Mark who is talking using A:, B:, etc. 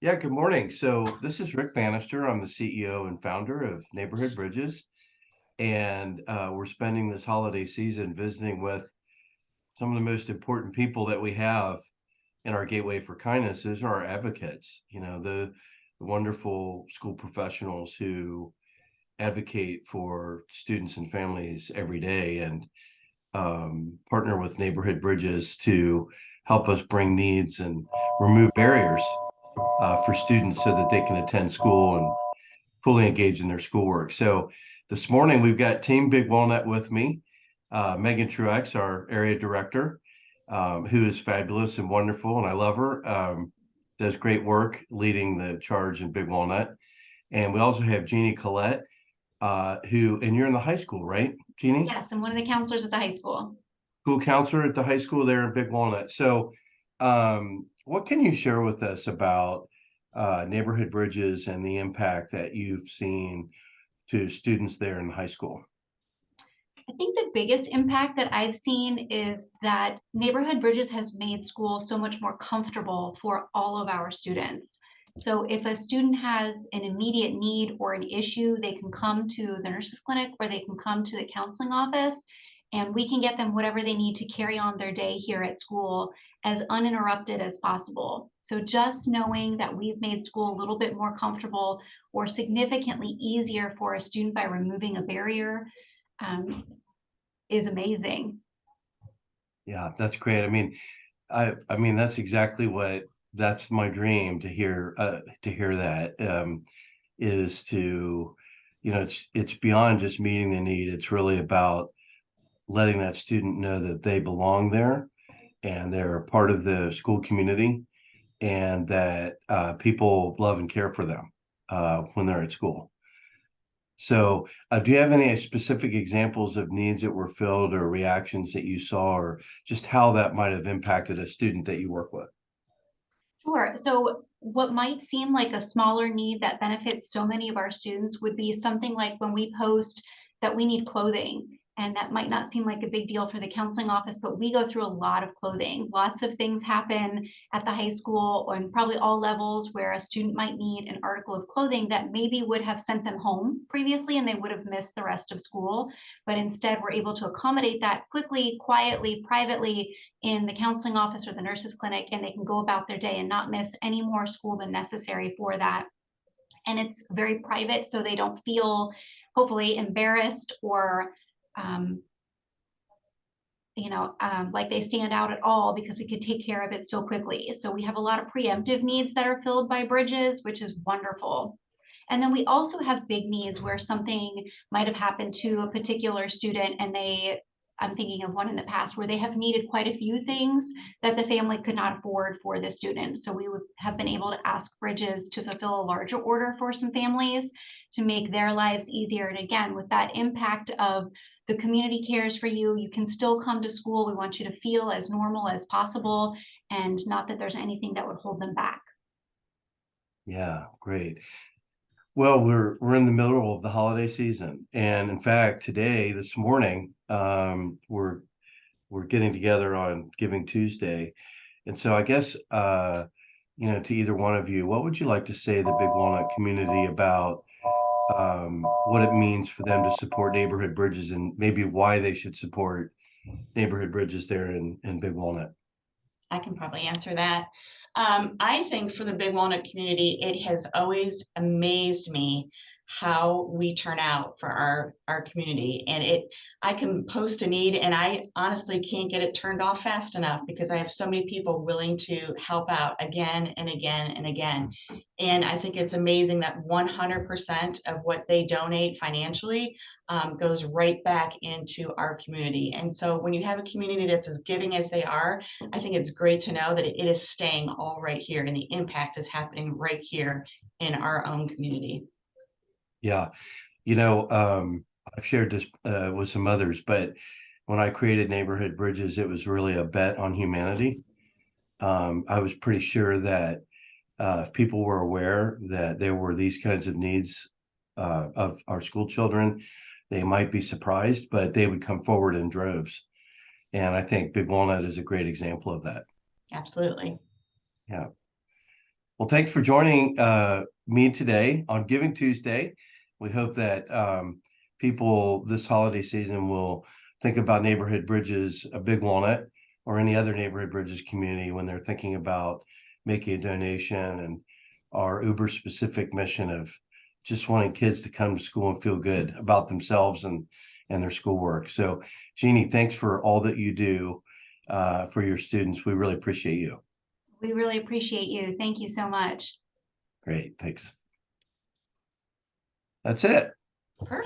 A: Yeah, good morning. So this is Rick Bannister. I'm the CEO and founder of Neighborhood Bridges, and we're spending this holiday season visiting with some of the most important people that we have in our Gateway for Kindness. Those are our advocates, the wonderful school professionals who advocate for students and families every day and partner with Neighborhood Bridges to help us bring needs and remove barriers for students so that they can attend school and fully engage in their schoolwork. So this morning we've got Team Big Walnut with me, Megan Truex, our area director, who is fabulous and wonderful, and I love her. Does great work leading the charge in Big Walnut. And we also have Jeannie Collette, and you're in the high school, right, Jeannie?
B: Yes, I'm one of the counselors at the high school.
A: School counselor at the high school there in Big Walnut. So, what can you share with us about neighborhood bridges and the impact that you've seen to students there in the high school?
B: I think the biggest impact that I've seen is that Neighborhood Bridges has made school so much more comfortable for all of our students. So if a student has an immediate need or an issue, they can come to the nurse's clinic or they can come to the counseling office, and we can get them whatever they need to carry on their day here at school as uninterrupted as possible. So just knowing that we've made school a little bit more comfortable or significantly easier for a student by removing a barrier um, is amazing.
A: Yeah, that's great. I mean that's exactly what that's my dream to hear that is to it's beyond just meeting the need. It's really about letting that student know that they belong there and they're a part of the school community and that people love and care for them when they're at school. So, do you have any specific examples of needs that were filled or reactions that you saw, or just how that might have impacted a student that you work with?
B: Sure. So what might seem like a smaller need that benefits so many of our students would be something like when we post that we need clothing. And that might not seem like a big deal for the counseling office, but we go through a lot of clothing. Lots of things happen at the high school and probably all levels where a student might need an article of clothing that maybe would have sent them home previously and they would have missed the rest of school. But instead, we're able to accommodate that quickly, quietly, privately in the counseling office or the nurse's clinic, and they can go about their day and not miss any more school than necessary for that. And it's very private, so they don't feel hopefully embarrassed or um, like they stand out at all because we could take care of it so quickly. So we have a lot of preemptive needs that are filled by bridges, which is wonderful. And then we also have big needs where something might have happened to a particular student and I'm thinking of one in the past where they have needed quite a few things that the family could not afford for the student. So we would have been able to ask Bridges to fulfill a larger order for some families to make their lives easier. And again, with that impact of the community cares for you, you can still come to school. We want you to feel as normal as possible and not that there's anything that would hold them back.
A: Yeah, great. Well, we're in the middle of the holiday season, and in fact, this morning, we're getting together on Giving Tuesday, and so I guess to either one of you, what would you like to say to the Big Walnut community about what it means for them to support neighborhood bridges and maybe why they should support neighborhood bridges there in Big Walnut?
C: I can probably answer that. I think for the Big Walnut community, it has always amazed me how we turn out for our community. And I can post a need and I honestly can't get it turned off fast enough because I have so many people willing to help out again and again and again. And I think it's amazing that 100% of what they donate financially goes right back into our community. And so when you have a community that's as giving as they are, I think it's great to know that it is staying all right here and the impact is happening right here in our own community.
A: Yeah, I've shared this with some others, but when I created Neighborhood Bridges, it was really a bet on humanity. I was pretty sure that if people were aware that there were these kinds of needs of our school children, they might be surprised, but they would come forward in droves. And I think Big Walnut is a great example of that.
C: Absolutely.
A: Yeah. Well, thanks for joining me today on Giving Tuesday. We hope that people this holiday season will think about Neighborhood Bridges, a Big Walnut, or any other Neighborhood Bridges community when they're thinking about making a donation, and our uber specific mission of just wanting kids to come to school and feel good about themselves and their schoolwork. So, Jeannie, thanks for all that you do for your students. We really appreciate you.
B: We really appreciate you. Thank you so much.
A: Great, thanks. That's it.
C: Perfect.